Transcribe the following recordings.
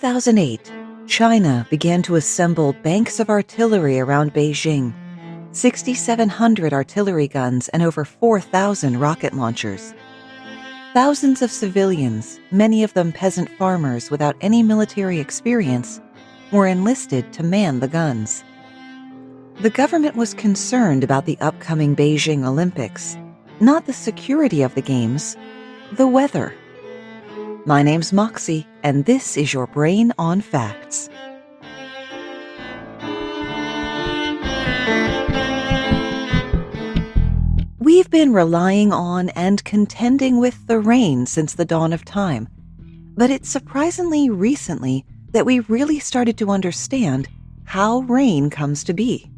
2008, China began to assemble banks of artillery around Beijing, 6,700 artillery guns and over 4,000 rocket launchers. Thousands of civilians, many of them peasant farmers without any military experience, were enlisted to man the guns. The government was concerned about the upcoming Beijing Olympics, not the security of the games, the weather. My name's Moxie, and this is your Brain on Facts. We've been relying on and contending with the rain since the dawn of time, but it's surprisingly recently that we really started to understand how rain comes to be.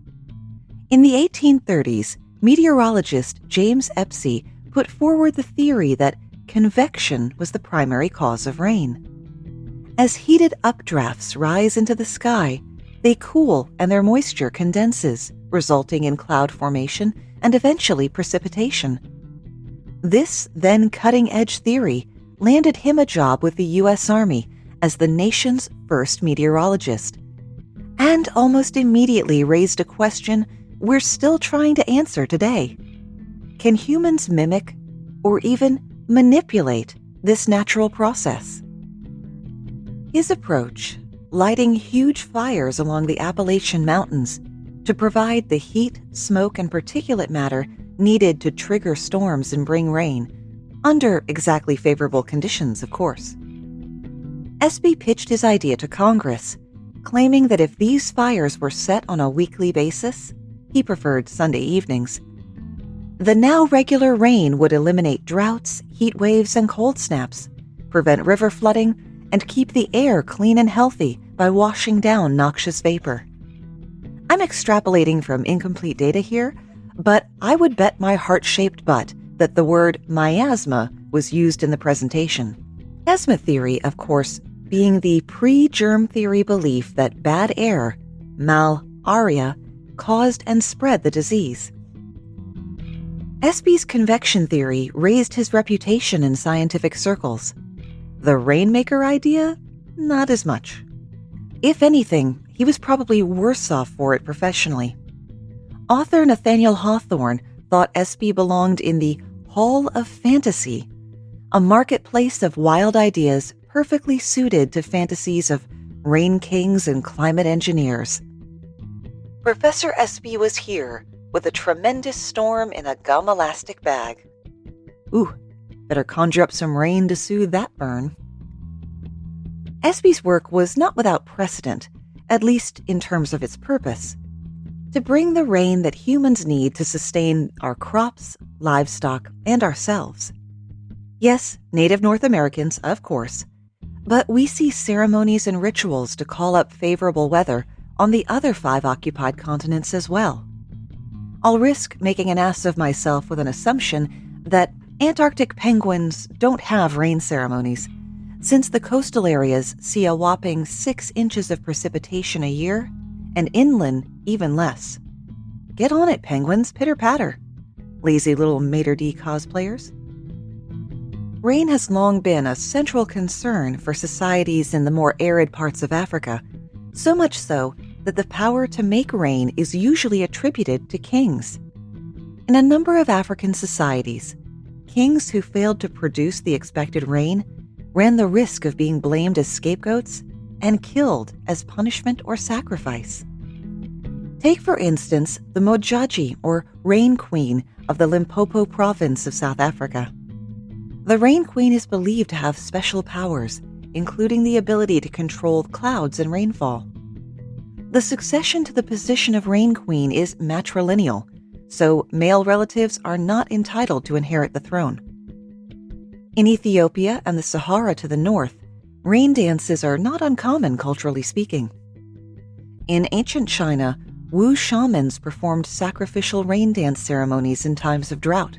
In the 1830s, meteorologist James Epstein put forward the theory that convection was the primary cause of rain. As heated updrafts rise into the sky, they cool and their moisture condenses, resulting in cloud formation and eventually precipitation. This then cutting-edge theory landed him a job with the U.S. Army as the nation's first meteorologist, and almost immediately raised a question we're still trying to answer today. Can humans mimic or even manipulate this natural process? His approach, lighting huge fires along the Appalachian Mountains to provide the heat, smoke, and particulate matter needed to trigger storms and bring rain, under exactly favorable conditions, of course. Espy pitched his idea to Congress, claiming that if these fires were set on a weekly basis, he preferred Sunday evenings, the now regular rain would eliminate droughts, heat waves, and cold snaps, prevent river flooding, and keep the air clean and healthy by washing down noxious vapor. I'm extrapolating from incomplete data here, but I would bet my heart-shaped butt that the word miasma was used in the presentation. Miasma theory, of course, being the pre-germ theory belief that bad air, malaria, caused and spread the disease. Espy's convection theory raised his reputation in scientific circles. The rainmaker idea? Not as much. If anything, he was probably worse off for it professionally. Author Nathaniel Hawthorne thought Espy belonged in the Hall of Fantasy, a marketplace of wild ideas perfectly suited to fantasies of rain kings and climate engineers. Professor Espy was here with a tremendous storm in a gum elastic bag. Ooh, better conjure up some rain to soothe that burn. Espy's work was not without precedent, at least in terms of its purpose: to bring the rain that humans need to sustain our crops, livestock, and ourselves. Yes, native North Americans, of course, but we see ceremonies and rituals to call up favorable weather on the other 5 occupied continents as well. I'll risk making an ass of myself with an assumption that Antarctic penguins don't have rain ceremonies, since the coastal areas see a whopping 6 inches of precipitation a year, and inland even less. Get on it, penguins, pitter-patter. Lazy little Mater D cosplayers. Rain has long been a central concern for societies in the more arid parts of Africa, so much so that the power to make rain is usually attributed to kings. In a number of African societies, kings who failed to produce the expected rain ran the risk of being blamed as scapegoats and killed as punishment or sacrifice. Take, for instance, the Mojaji, or Rain Queen, of the Limpopo province of South Africa. The Rain Queen is believed to have special powers, including the ability to control clouds and rainfall. The succession to the position of Rain Queen is matrilineal, so male relatives are not entitled to inherit the throne. In Ethiopia and the Sahara to the north, rain dances are not uncommon culturally speaking. In ancient China, Wu shamans performed sacrificial rain dance ceremonies in times of drought.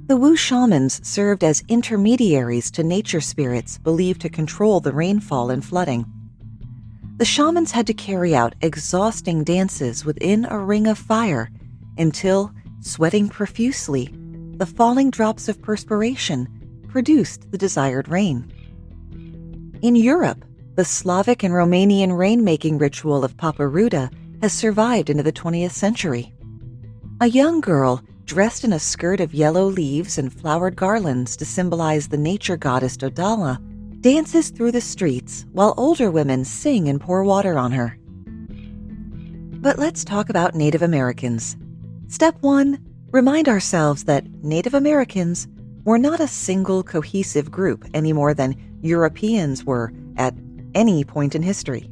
The Wu shamans served as intermediaries to nature spirits believed to control the rainfall and flooding. The shamans had to carry out exhausting dances within a ring of fire until, sweating profusely, the falling drops of perspiration produced the desired rain. In Europe, the Slavic and Romanian rainmaking ritual of Paparuda has survived into the 20th century. A young girl, dressed in a skirt of yellow leaves and flowered garlands to symbolize the nature goddess Dodala, dances through the streets while older women sing and pour water on her. But let's talk about Native Americans. Step 1, remind ourselves that Native Americans were not a single cohesive group any more than Europeans were at any point in history.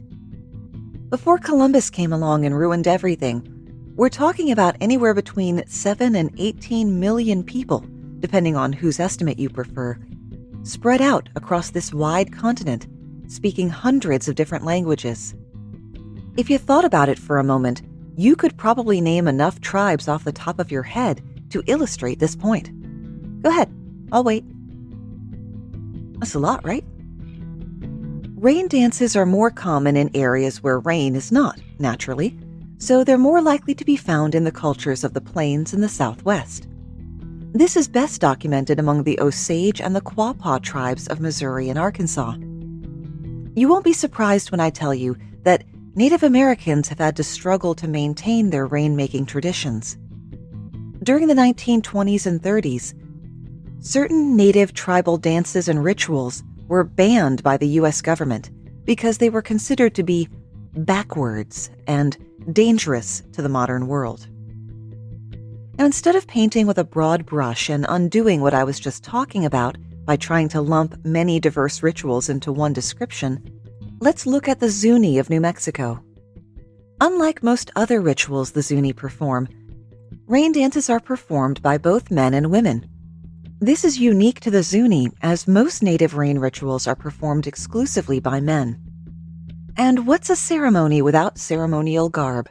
Before Columbus came along and ruined everything, we're talking about anywhere between 7 and 18 million people, depending on whose estimate you prefer, spread out across this wide continent, speaking hundreds of different languages. If you thought about it for a moment, you could probably name enough tribes off the top of your head to illustrate this point. Go ahead, I'll wait. That's a lot, right? Rain dances are more common in areas where rain is not, naturally, so they're more likely to be found in the cultures of the plains in the Southwest. This is best documented among the Osage and the Quapaw tribes of Missouri and Arkansas. You won't be surprised when I tell you that Native Americans have had to struggle to maintain their rain-making traditions. During the 1920s and 30s, certain Native tribal dances and rituals were banned by the U.S. government because they were considered to be backwards and dangerous to the modern world. Now, instead of painting with a broad brush and undoing what I was just talking about by trying to lump many diverse rituals into one description, let's look at the Zuni of New Mexico. Unlike most other rituals the Zuni perform, rain dances are performed by both men and women. This is unique to the Zuni, as most native rain rituals are performed exclusively by men. And what's a ceremony without ceremonial garb?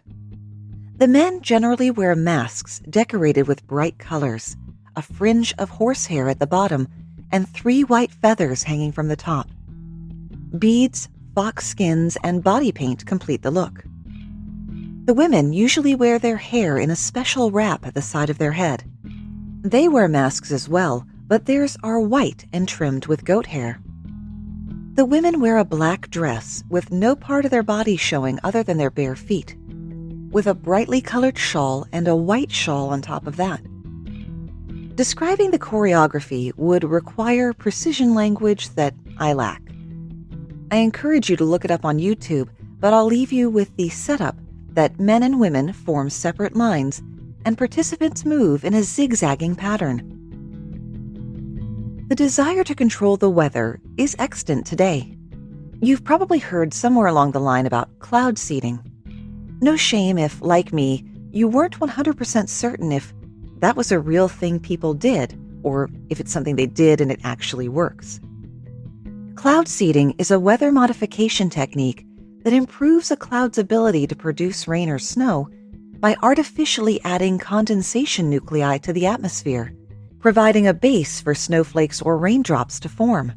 The men generally wear masks decorated with bright colors, a fringe of horsehair at the bottom, and 3 white feathers hanging from the top. Beads, fox skins, and body paint complete the look. The women usually wear their hair in a special wrap at the side of their head. They wear masks as well, but theirs are white and trimmed with goat hair. The women wear a black dress with no part of their body showing other than their bare feet, with a brightly colored shawl and a white shawl on top of that. Describing the choreography would require precision language that I lack. I encourage you to look it up on YouTube, but I'll leave you with the setup that men and women form separate lines and participants move in a zigzagging pattern. The desire to control the weather is extant today. You've probably heard somewhere along the line about cloud seeding. No shame if, like me, you weren't 100% certain if that was a real thing people did, or if it's something they did and it actually works. Cloud seeding is a weather modification technique that improves a cloud's ability to produce rain or snow by artificially adding condensation nuclei to the atmosphere, providing a base for snowflakes or raindrops to form.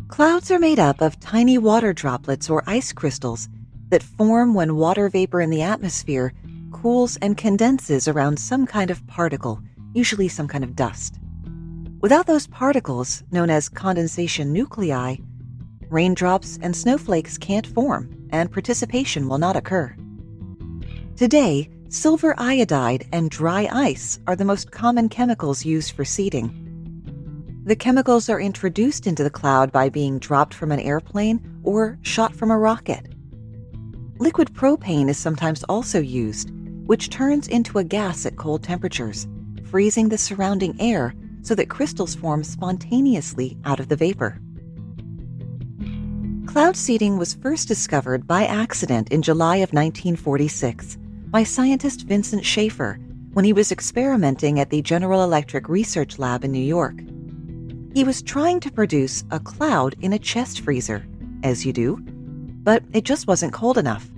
Clouds are made up of tiny water droplets or ice crystals that form when water vapor in the atmosphere cools and condenses around some kind of particle, usually some kind of dust. Without those particles, known as condensation nuclei, raindrops and snowflakes can't form, and precipitation will not occur. Today, silver iodide and dry ice are the most common chemicals used for seeding. The chemicals are introduced into the cloud by being dropped from an airplane or shot from a rocket. Liquid propane is sometimes also used, which turns into a gas at cold temperatures, freezing the surrounding air so that crystals form spontaneously out of the vapor. Cloud seeding was first discovered by accident in July of 1946 by scientist Vincent Schaefer when he was experimenting at the General Electric Research Lab in New York. He was trying to produce a cloud in a chest freezer, as you do, but it just wasn't cold enough,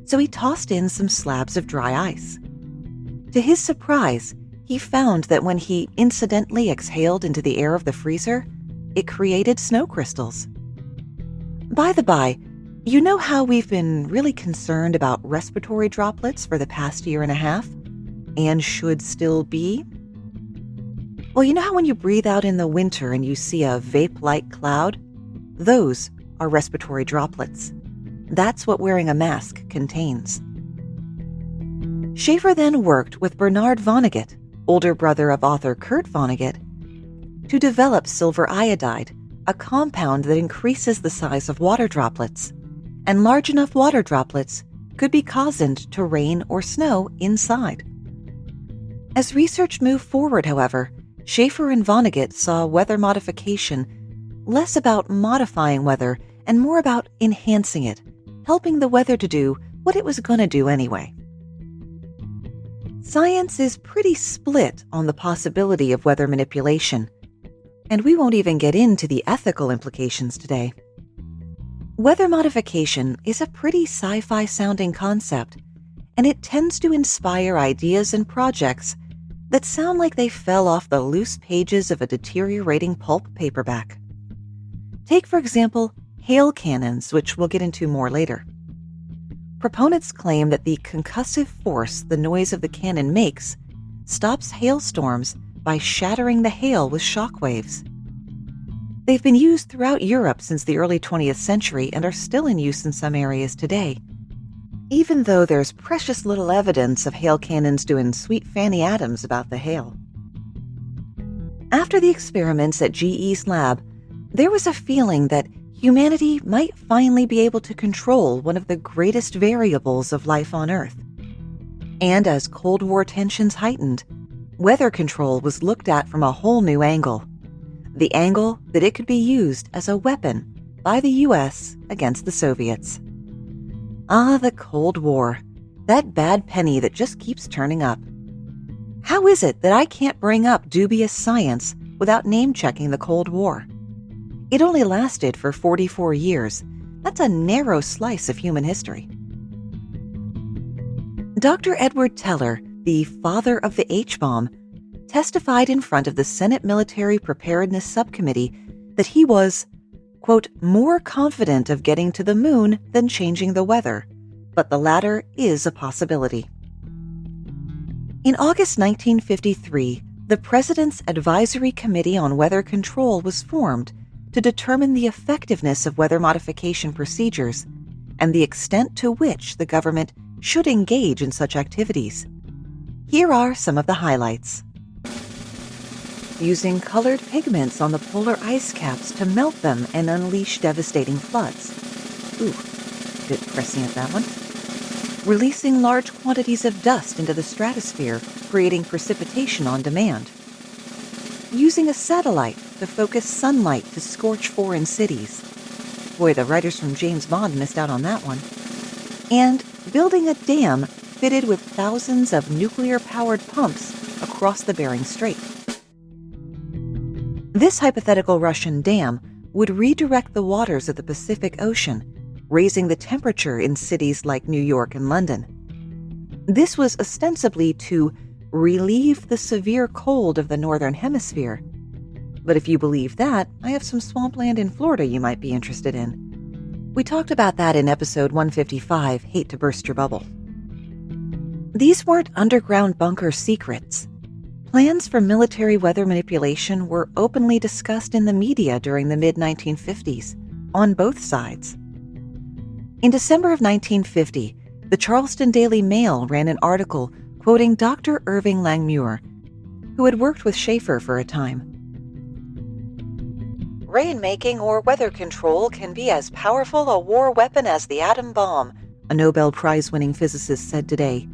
so he tossed in some slabs of dry ice. To his surprise, he found that when he incidentally exhaled into the air of the freezer, it created snow crystals. By the by, you know how we've been really concerned about respiratory droplets for the past year and a half, and should still be? Well, you know how when you breathe out in the winter and you see a vape-like cloud? Those are respiratory droplets. That's what wearing a mask contains. Schaefer then worked with Bernard Vonnegut, older brother of author Kurt Vonnegut, to develop silver iodide, a compound that increases the size of water droplets, and large enough water droplets could be cozened to rain or snow inside. As research moved forward, however, Schaefer and Vonnegut saw weather modification less about modifying weather and more about enhancing it, helping the weather to do what it was going to do anyway. Science is pretty split on the possibility of weather manipulation, and we won't even get into the ethical implications today. Weather modification is a pretty sci-fi sounding concept, and it tends to inspire ideas and projects that sound like they fell off the loose pages of a deteriorating pulp paperback. Take, for example, hail cannons, which we'll get into more later. Proponents claim that the concussive force the noise of the cannon makes stops hailstorms by shattering the hail with shockwaves. They've been used throughout Europe since the early 20th century and are still in use in some areas today, even though there's precious little evidence of hail cannons doing sweet Fanny Adams about the hail. After the experiments at GE's lab, there was a feeling that humanity might finally be able to control one of the greatest variables of life on Earth. And as Cold War tensions heightened, weather control was looked at from a whole new angle. The angle that it could be used as a weapon by the U.S. against the Soviets. Ah, the Cold War, that bad penny that just keeps turning up. How is it that I can't bring up dubious science without name-checking the Cold War? It only lasted for 44 years. That's a narrow slice of human history. Dr. Edward Teller, the father of the H-bomb, testified in front of the Senate Military Preparedness Subcommittee that he was, quote, more confident of getting to the moon than changing the weather, but the latter is a possibility. In August 1953, the President's Advisory Committee on Weather Control was formed to determine the effectiveness of weather modification procedures and the extent to which the government should engage in such activities. Here are some of the highlights. Using colored pigments on the polar ice caps to melt them and unleash devastating floods. Ooh, bit prescient, that one. Releasing large quantities of dust into the stratosphere, creating precipitation on demand. Using a satellite to focus sunlight to scorch foreign cities. Boy, the writers from James Bond missed out on that one. And building a dam fitted with thousands of nuclear-powered pumps across the Bering Strait. This hypothetical Russian dam would redirect the waters of the Pacific Ocean, raising the temperature in cities like New York and London. This was ostensibly to relieve the severe cold of the Northern Hemisphere. But if you believe that, I have some swampland in Florida you might be interested in. We talked about that in episode 155, Hate to Burst Your Bubble. These weren't underground bunker secrets. Plans for military weather manipulation were openly discussed in the media during the mid-1950s, on both sides. In December of 1950, the Charleston Daily Mail ran an article quoting Dr. Irving Langmuir, who had worked with Schaefer for a time. Rainmaking or weather control can be as powerful a war weapon as the atom bomb, a Nobel Prize-winning physicist said today.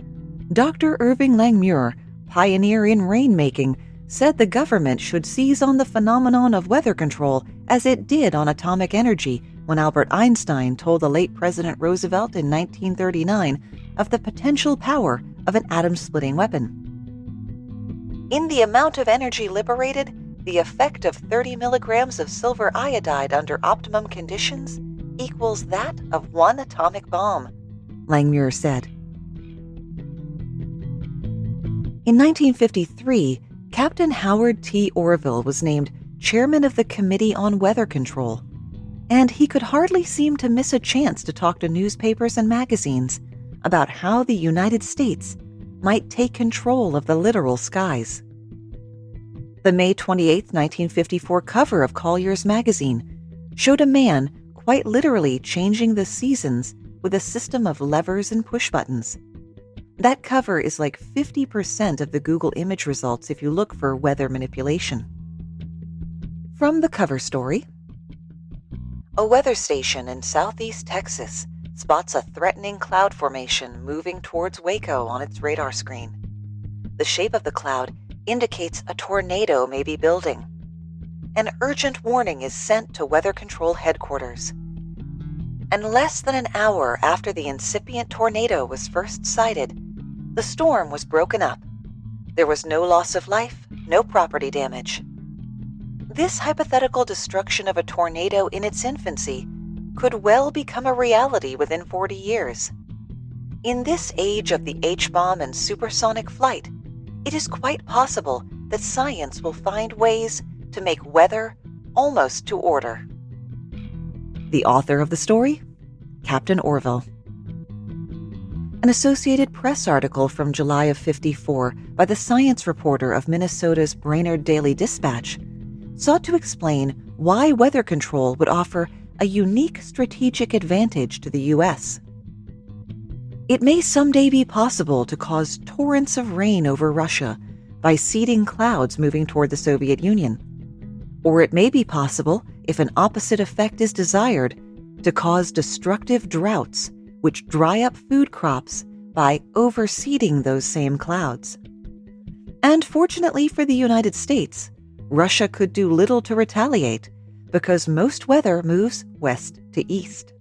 Dr. Irving Langmuir, pioneer in rainmaking, said the government should seize on the phenomenon of weather control as it did on atomic energy when Albert Einstein told the late President Roosevelt in 1939 of the potential power of an atom-splitting weapon. In the amount of energy liberated, the effect of 30 milligrams of silver iodide under optimum conditions equals that of one atomic bomb, Langmuir said. In 1953, Captain Howard T. Orville was named chairman of the Committee on Weather Control, and he could hardly seem to miss a chance to talk to newspapers and magazines about how the United States might take control of the literal skies. The May 28, 1954 cover of Collier's magazine showed a man, quite literally changing the seasons with a system of levers and push buttons. That cover is like 50% of the Google image results if you look for weather manipulation. From the cover story, a weather station in southeast Texas spots a threatening cloud formation moving towards Waco on its radar screen. The shape of the cloud indicates a tornado may be building. An urgent warning is sent to Weather Control Headquarters. And less than an hour after the incipient tornado was first sighted, the storm was broken up. There was no loss of life, no property damage. This hypothetical destruction of a tornado in its infancy could well become a reality within 40 years. In this age of the H-bomb and supersonic flight, it is quite possible that science will find ways to make weather almost to order. The author of the story? Captain Orville. An Associated Press article from July of '54 by the science reporter of Minnesota's Brainerd Daily Dispatch sought to explain why weather control would offer a unique strategic advantage to the U.S. It may someday be possible to cause torrents of rain over Russia by seeding clouds moving toward the Soviet Union. Or it may be possible, if an opposite effect is desired, to cause destructive droughts which dry up food crops by overseeding those same clouds. And fortunately for the United States, Russia could do little to retaliate because most weather moves west to east.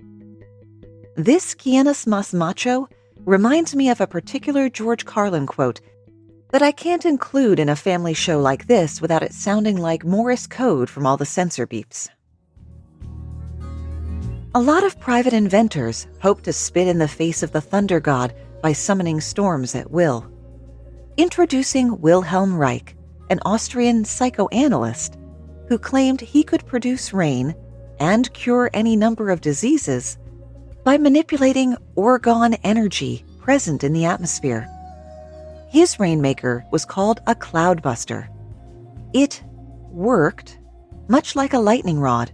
This "Quienes más macho" reminds me of a particular George Carlin quote that I can't include in a family show like this without it sounding like Morse code from all the sensor beeps. A lot of private inventors hope to spit in the face of the thunder god by summoning storms at will. Introducing Wilhelm Reich, an Austrian psychoanalyst who claimed he could produce rain and cure any number of diseases by manipulating orgone energy present in the atmosphere. His rainmaker was called a cloudbuster. It worked much like a lightning rod,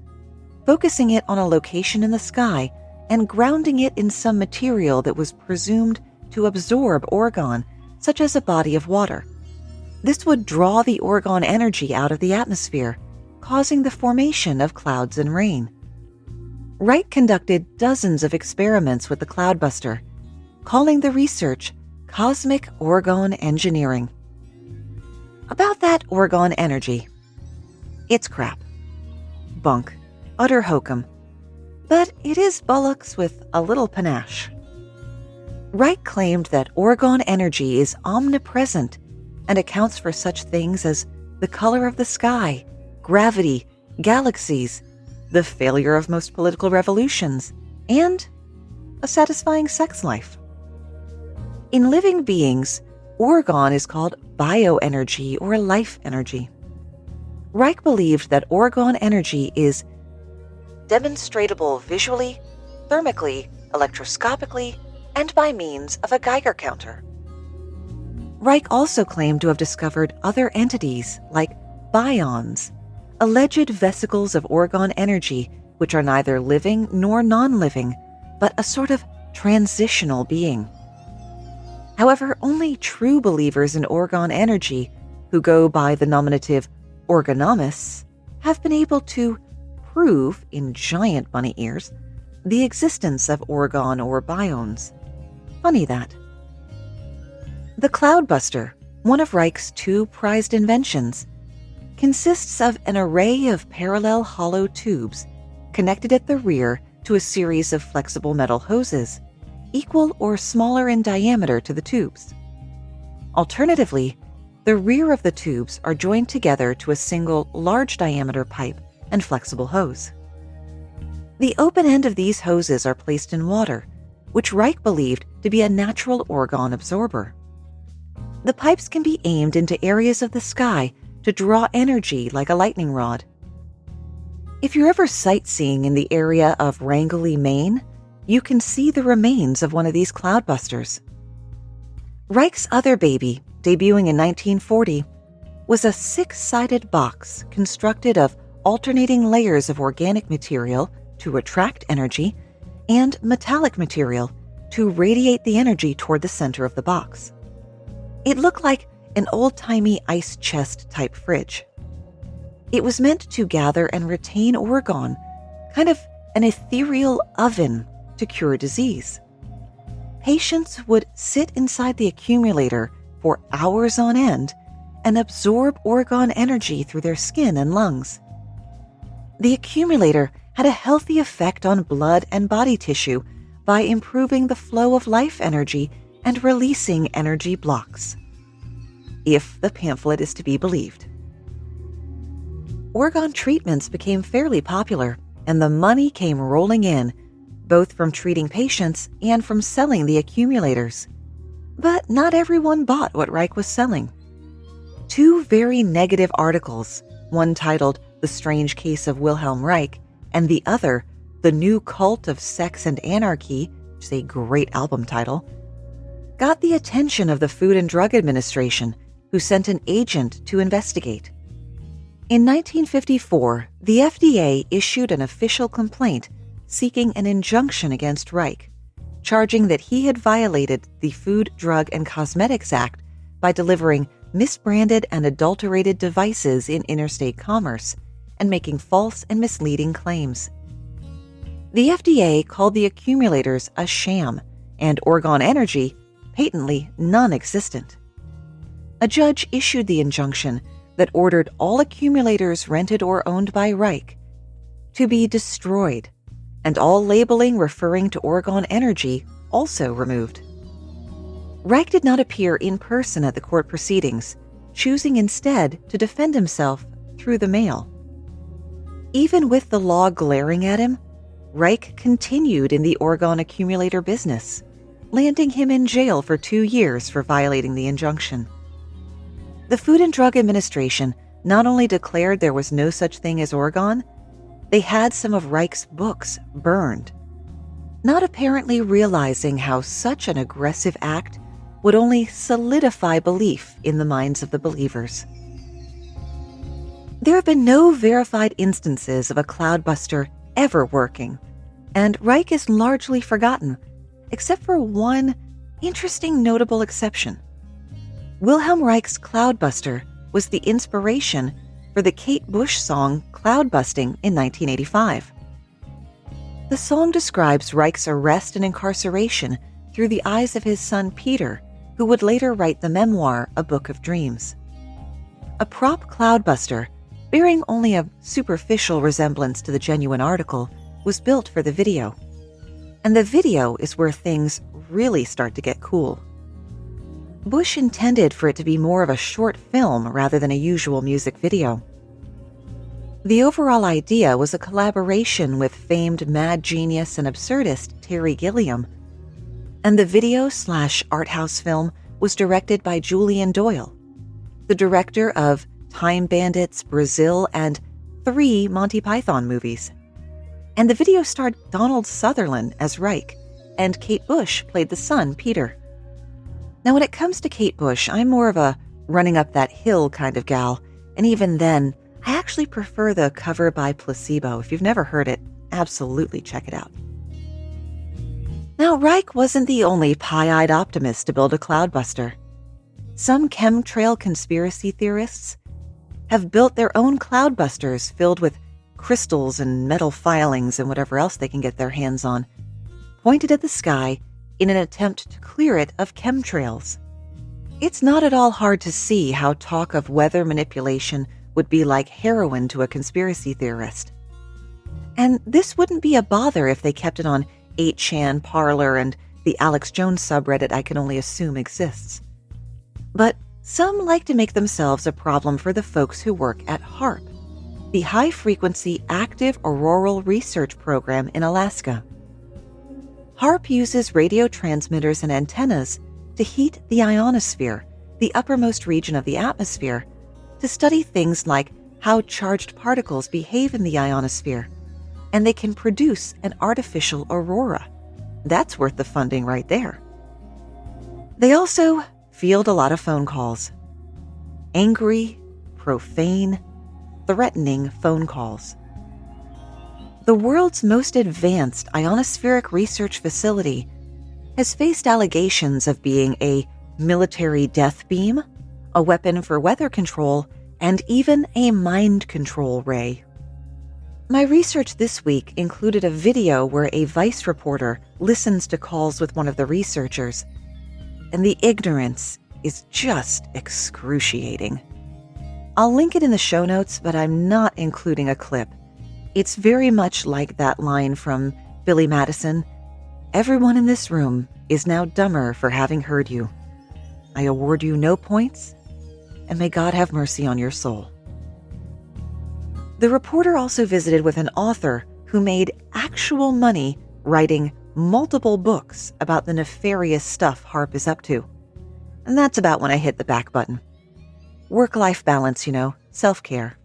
focusing it on a location in the sky and grounding it in some material that was presumed to absorb orgone, such as a body of water. This would draw the orgone energy out of the atmosphere, causing the formation of clouds and rain. Reich conducted dozens of experiments with the cloudbuster, calling the research cosmic orgone engineering. About that orgone energy. It's crap. Bunk. Utter hokum. But it is bullocks with a little panache. Reich claimed that orgone energy is omnipresent and accounts for such things as the color of the sky, gravity, galaxies, the failure of most political revolutions, and a satisfying sex life. In living beings, orgone is called bioenergy or life energy. Reich believed that orgone energy is demonstratable visually, thermically, electroscopically, and by means of a Geiger counter. Reich also claimed to have discovered other entities like bions, alleged vesicles of orgone energy which are neither living nor non-living, but a sort of transitional being. However, only true believers in orgone energy, who go by the nominative orgonomists, have been able to prove, in giant bunny ears, the existence of orgone or biones. Funny that. The cloudbuster, one of Reich's two prized inventions, consists of an array of parallel hollow tubes connected at the rear to a series of flexible metal hoses, equal or smaller in diameter to the tubes. Alternatively, the rear of the tubes are joined together to a single large diameter pipe and flexible hose. The open end of these hoses are placed in water, which Reich believed to be a natural orgone absorber. The pipes can be aimed into areas of the sky to draw energy like a lightning rod. If you're ever sightseeing in the area of Rangeley, Maine, you can see the remains of one of these cloudbusters. Reich's other baby, debuting in 1940, was a 6-sided box constructed of alternating layers of organic material to attract energy, and metallic material to radiate the energy toward the center of the box. It looked like an old-timey ice chest type fridge. It was meant to gather and retain orgone, kind of an ethereal oven to cure disease. Patients would sit inside the accumulator for hours on end and absorb orgone energy through their skin and lungs. The accumulator had a healthy effect on blood and body tissue by improving the flow of life energy and releasing energy blocks, if the pamphlet is to be believed. Orgone treatments became fairly popular, and the money came rolling in, both from treating patients and from selling the accumulators. But not everyone bought what Reich was selling. Two very negative articles, one titled The Strange Case of Wilhelm Reich, and the other, The New Cult of Sex and Anarchy, which is a great album title, got the attention of the Food and Drug Administration, who sent an agent to investigate. In 1954, the FDA issued an official complaint seeking an injunction against Reich, charging that he had violated the Food, Drug, and Cosmetics Act by delivering misbranded and adulterated devices in interstate commerce and making false and misleading claims. The FDA called the accumulators a sham and orgone energy patently non-existent. A judge issued the injunction that ordered all accumulators rented or owned by Reich to be destroyed, and all labeling referring to orgone energy also removed. Reich did not appear in person at the court proceedings, choosing instead to defend himself through the mail. Even with the law glaring at him, Reich continued in the orgone accumulator business, landing him in jail for 2 years for violating the injunction. The Food and Drug Administration not only declared there was no such thing as orgone, they had some of Reich's books burned, not apparently realizing how such an aggressive act would only solidify belief in the minds of the believers. There have been no verified instances of a cloudbuster ever working, and Reich is largely forgotten, except for one interesting notable exception. Wilhelm Reich's cloudbuster was the inspiration for the Kate Bush song Cloudbusting in 1985. The song describes Reich's arrest and incarceration through the eyes of his son Peter, who would later write the memoir A Book of Dreams. A prop cloudbuster, bearing only a superficial resemblance to the genuine article, was built for the video. And the video is where things really start to get cool. Bush intended for it to be more of a short film rather than a usual music video. The overall idea was a collaboration with famed mad genius and absurdist Terry Gilliam, and the video/art house film was directed by Julian Doyle, the director of Time Bandits, Brazil, and 3 Monty Python movies. And the video starred Donald Sutherland as Reich, and Kate Bush played the son, Peter. Now, when it comes to Kate Bush, I'm more of a running up that hill kind of gal, and even then, I actually prefer the cover by Placebo. If you've never heard it, absolutely check it out. Now, Reich wasn't the only pie-eyed optimist to build a cloudbuster. Some chemtrail conspiracy theorists have built their own cloudbusters filled with crystals and metal filings and whatever else they can get their hands on, pointed at the sky in an attempt to clear it of chemtrails. It's not at all hard to see how talk of weather manipulation would be like heroin to a conspiracy theorist. And this wouldn't be a bother if they kept it on 8chan, Parler, and the Alex Jones subreddit I can only assume exists. But some like to make themselves a problem for the folks who work at HAARP, the High Frequency Active Auroral Research Program in Alaska. HAARP uses radio transmitters and antennas to heat the ionosphere, the uppermost region of the atmosphere, to study things like how charged particles behave in the ionosphere, and they can produce an artificial aurora. That's worth the funding right there. They also field a lot of phone calls. Angry, profane, threatening phone calls. the world's most advanced ionospheric research facility, has faced allegations of being a military death beam, a weapon for weather control, and even a mind control ray. My research this week included a video where a Vice reporter listens to calls with one of the researchers, and the ignorance is just excruciating. I'll link it in the show notes, but I'm not including a clip. It's very much like that line from Billy Madison, "Everyone in this room is now dumber for having heard you. I award you no points, and may God have mercy on your soul." The reporter also visited with an author who made actual money writing multiple books about the nefarious stuff HAARP is up to. And that's about when I hit the back button. Work-life balance, self-care.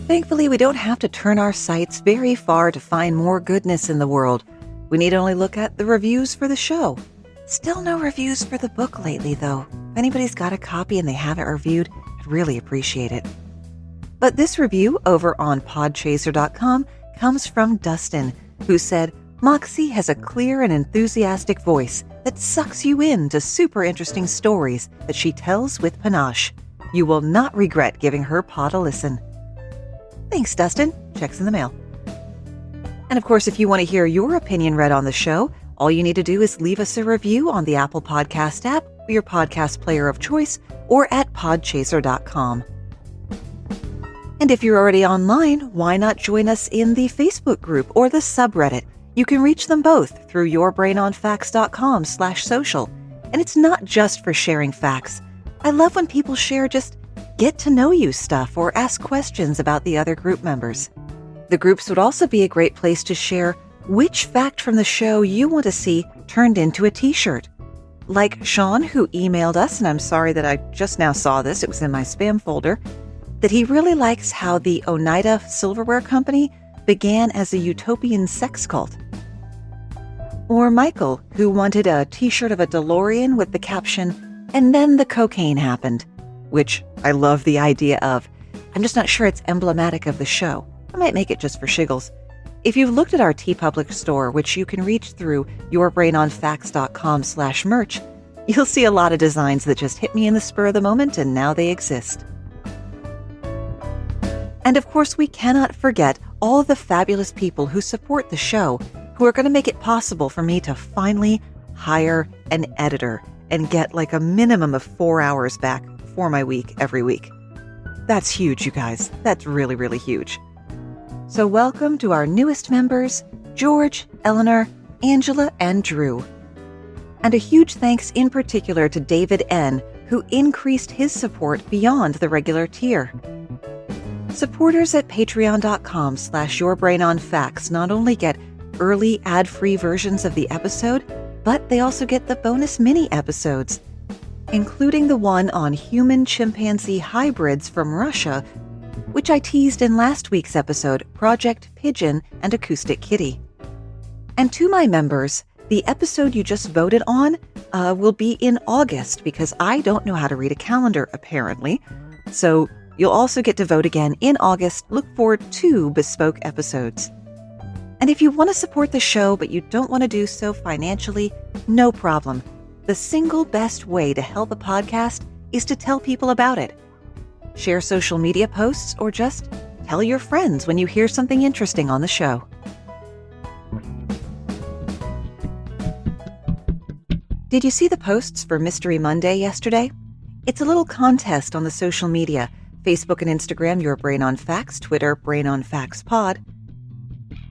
Thankfully, we don't have to turn our sights very far to find more goodness in the world. We need only look at the reviews for the show. Still no reviews for the book lately, though. If anybody's got a copy and they haven't reviewed, I'd really appreciate it. But this review over on podchaser.com comes from Dustin, who said, "Moxie has a clear and enthusiastic voice that sucks you into super interesting stories that she tells with panache. You will not regret giving her pod a listen." Thanks, Dustin. Check's in the mail. And of course, if you want to hear your opinion read on the show, all you need to do is leave us a review on the Apple Podcast app, your podcast player of choice, or at podchaser.com. And if you're already online, why not join us in the Facebook group or the subreddit? You can reach them both through yourbrainonfacts.com/social. And it's not just for sharing facts. I love when people share just get to know you stuff or ask questions about the other group members. The groups would also be a great place to share which fact from the show you want to see turned into a t-shirt. Like Sean, who emailed us, and I'm sorry that I just now saw this, it was in my spam folder, that he really likes how the Oneida Silverware Company began as a utopian sex cult. Or Michael, who wanted a t-shirt of a DeLorean with the caption, "And then the cocaine happened," which I love the idea of. I'm just not sure it's emblematic of the show. I might make it just for shiggles. If you've looked at our TeePublic store, which you can reach through yourbrainonfacts.com/merch, you'll see a lot of designs that just hit me in the spur of the moment, and now they exist. And of course, we cannot forget all of the fabulous people who support the show, who are going to make it possible for me to finally hire an editor and get like a minimum of 4 hours back for my week every week. That's huge, you guys. That's really, really huge. So welcome to our newest members, George, Eleanor, Angela, and Drew. And a huge thanks in particular to David N., who increased his support beyond the regular tier. Supporters at patreon.com/yourbrainonfacts not only get early ad-free versions of the episode, but they also get the bonus mini episodes, including the one on human-chimpanzee hybrids from Russia, which I teased in last week's episode, Project Pigeon and Acoustic Kitty. And to my members, the episode you just voted on will be in August, because I don't know how to read a calendar, apparently. So you'll also get to vote again in August. Look for 2 bespoke episodes. And if you want to support the show, but you don't want to do so financially, no problem. The single best way to help a podcast is to tell people about it. Share social media posts, or just tell your friends when you hear something interesting on the show. Did you see the posts for Mystery Monday yesterday? It's a little contest on the social media, Facebook and Instagram, Your Brain on Facts, Twitter, Brain on Facts Pod,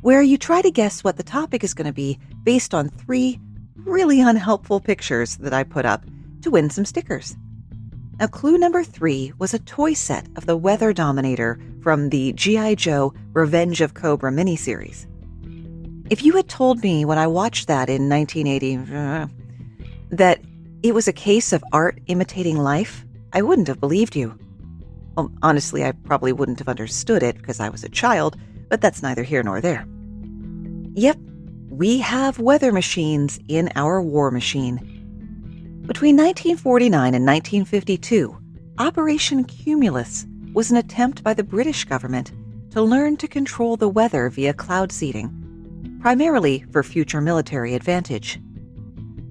where you try to guess what the topic is going to be based on 3 really unhelpful pictures that I put up to win some stickers. Now, clue number 3 was a toy set of the Weather Dominator from the G.I. Joe Revenge of Cobra miniseries. If you had told me when I watched that in 1980 that it was a case of art imitating life, I wouldn't have believed you. Well, honestly, I probably wouldn't have understood it because I was a child, but that's neither here nor there. Yep, we have weather machines in our war machine. Between 1949 and 1952, Operation Cumulus was an attempt by the British government to learn to control the weather via cloud seeding, primarily for future military advantage.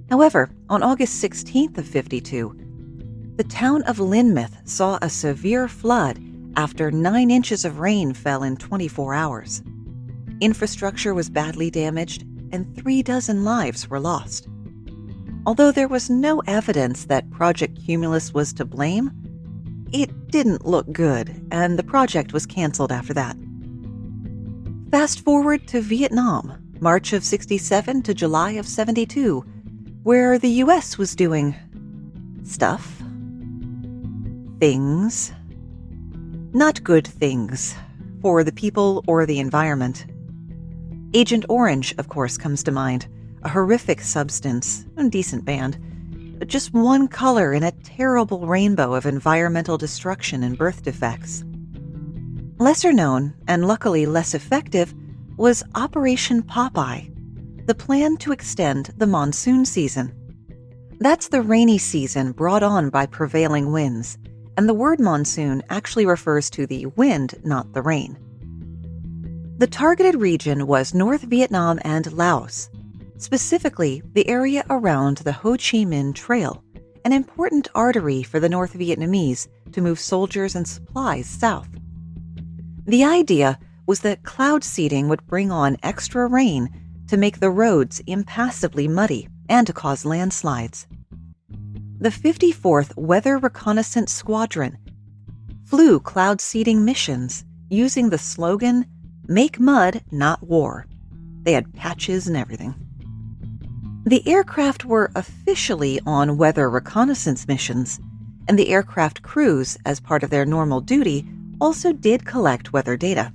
However, on August 16th of 52, the town of Lynmouth saw a severe flood after 9 inches of rain fell in 24 hours. Infrastructure was badly damaged, and 36 lives were lost. Although there was no evidence that Project Cumulus was to blame, it didn't look good, and the project was canceled after that. Fast forward to Vietnam, March of 67 to July of 72, where the U.S. was doing stuff. Things. Not good things for the people or the environment. Agent Orange, of course, comes to mind, a horrific substance, a decent band, but just one color in a terrible rainbow of environmental destruction and birth defects. Lesser known, and luckily less effective, was Operation Popeye, the plan to extend the monsoon season. That's the rainy season brought on by prevailing winds, and the word monsoon actually refers to the wind, not the rain. The targeted region was North Vietnam and Laos, specifically the area around the Ho Chi Minh Trail, an important artery for the North Vietnamese to move soldiers and supplies south. The idea was that cloud seeding would bring on extra rain to make the roads impassably muddy and to cause landslides. The 54th Weather Reconnaissance Squadron flew cloud seeding missions using the slogan, "Make mud, not war." They had patches and everything. The aircraft were officially on weather reconnaissance missions, and the aircraft crews, as part of their normal duty, also did collect weather data.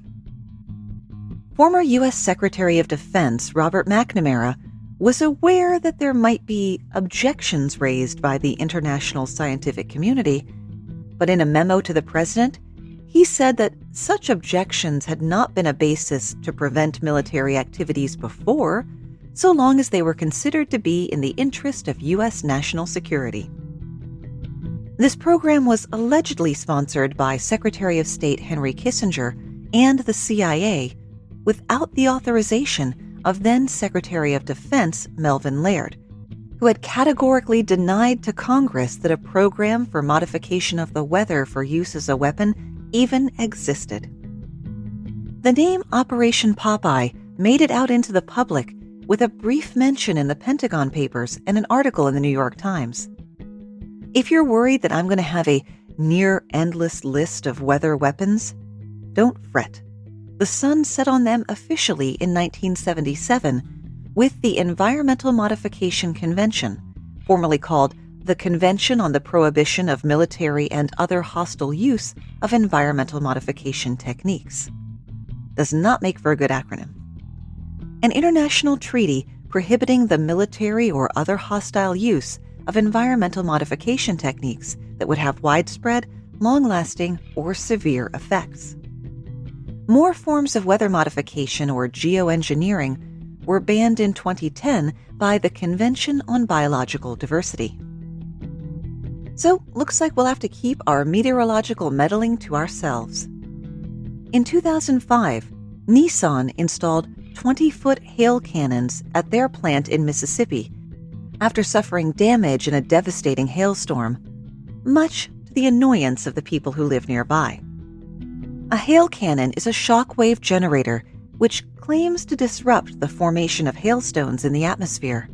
Former U.S. Secretary of Defense Robert McNamara was aware that there might be objections raised by the international scientific community, but in a memo to the president, he said that such objections had not been a basis to prevent military activities before, so long as they were considered to be in the interest of U.S. national security. This program was allegedly sponsored by Secretary of State Henry Kissinger and the CIA without the authorization of then Secretary of Defense Melvin Laird, who had categorically denied to Congress that a program for modification of the weather for use as a weapon even existed. The name Operation Popeye made it out into the public with a brief mention in the Pentagon Papers and an article in the New York Times. If you're worried that I'm going to have a near-endless list of weather weapons, don't fret. The sun set on them officially in 1977 with the Environmental Modification Convention, formerly called the Convention on the Prohibition of Military and Other Hostile Use of Environmental Modification Techniques. Does not make for a good acronym. An international treaty prohibiting the military or other hostile use of environmental modification techniques that would have widespread, long-lasting, or severe effects. More forms of weather modification or geoengineering were banned in 2010 by the Convention on Biological Diversity. So, looks like we'll have to keep our meteorological meddling to ourselves. In 2005, Nissan installed 20-foot hail cannons at their plant in Mississippi after suffering damage in a devastating hailstorm, much to the annoyance of the people who live nearby. A hail cannon is a shockwave generator which claims to disrupt the formation of hailstones in the atmosphere.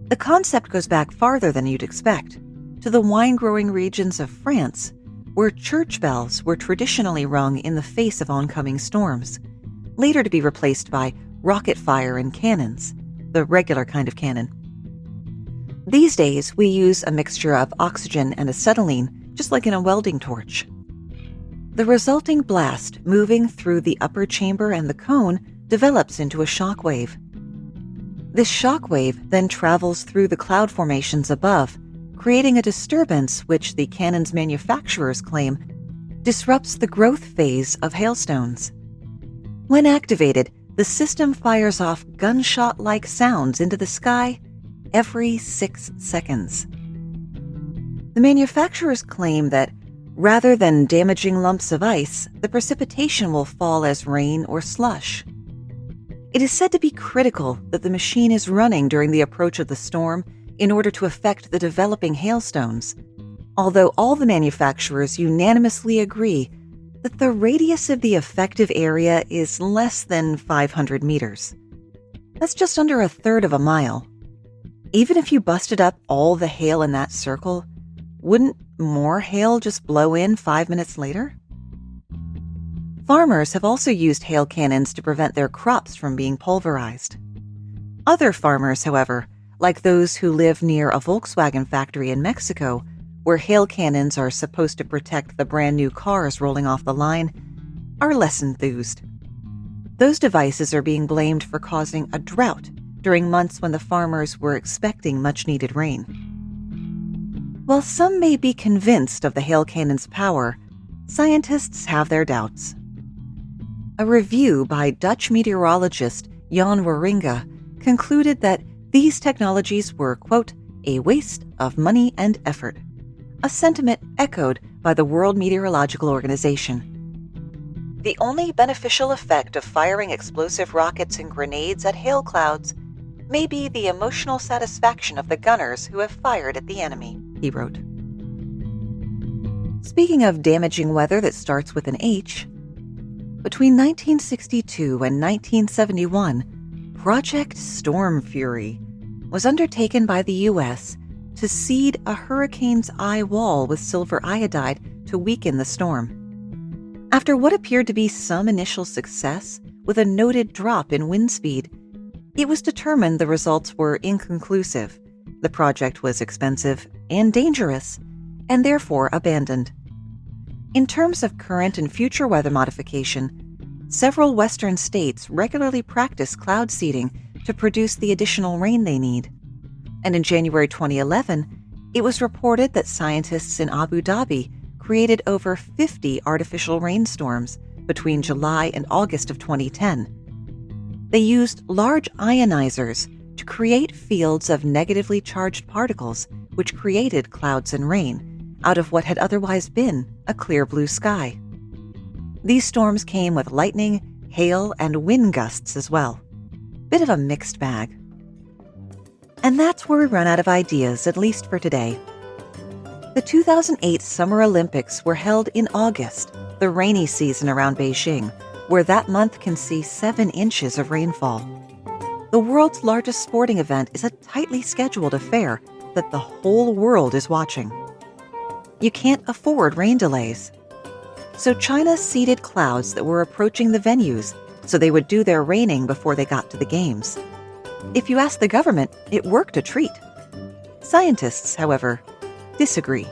The concept goes back farther than you'd expect, to the wine-growing regions of France, where church bells were traditionally rung in the face of oncoming storms, later to be replaced by rocket fire and cannons, the regular kind of cannon. These days, we use a mixture of oxygen and acetylene, just like in a welding torch. The resulting blast moving through the upper chamber and the cone develops into a shock wave. This shock wave then travels through the cloud formations above, creating a disturbance which the cannon's manufacturers claim disrupts the growth phase of hailstones. When activated, the system fires off gunshot-like sounds into the sky every 6 seconds. The manufacturers claim that Rather than damaging lumps of ice, the precipitation will fall as rain or slush. It is said to be critical that the machine is running during the approach of the storm in order to affect the developing hailstones, although all the manufacturers unanimously agree that the radius of the effective area is less than 500 meters. That's just under a third of a mile. Even if you busted up all the hail in that circle, wouldn't more hail just blow in 5 minutes later? Farmers have also used hail cannons to prevent their crops from being pulverized. Other farmers, however, like those who live near a Volkswagen factory in Mexico, where hail cannons are supposed to protect the brand new cars rolling off the line, are less enthused. Those devices are being blamed for causing a drought during months when the farmers were expecting much-needed rain. While some may be convinced of the hail cannon's power, scientists have their doubts. A review by Dutch meteorologist Jan Waringa concluded that these technologies were, quote, a waste of money and effort, a sentiment echoed by the World Meteorological Organization. The only beneficial effect of firing explosive rockets and grenades at hail clouds may be the emotional satisfaction of the gunners who have fired at the enemy, he wrote. Speaking of damaging weather that starts with an H, between 1962 and 1971, Project Storm Fury was undertaken by the U.S. to seed a hurricane's eye wall with silver iodide to weaken the storm. After what appeared to be some initial success with a noted drop in wind speed, it was determined the results were inconclusive, the project was expensive and dangerous, and therefore abandoned. In terms of current and future weather modification, several Western states regularly practice cloud seeding to produce the additional rain they need. And in January 2011, it was reported that scientists in Abu Dhabi created over 50 artificial rainstorms between July and August of 2010. They used large ionizers to create fields of negatively charged particles, which created clouds and rain out of what had otherwise been a clear blue sky. These storms came with lightning, hail, and wind gusts as well. Bit of a mixed bag. And that's where we run out of ideas, at least for today. The 2008 Summer Olympics were held in August, the rainy season around Beijing, where that month can see 7 inches of rainfall. The world's largest sporting event is a tightly scheduled affair that the whole world is watching. You can't afford rain delays. So China seeded clouds that were approaching the venues so they would do their raining before they got to the games. If you ask the government, it worked a treat. Scientists, however, disagree.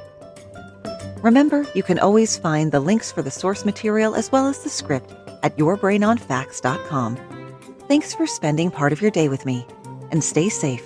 Remember, you can always find the links for the source material as well as the script at yourbrainonfacts.com. Thanks for spending part of your day with me, and stay safe.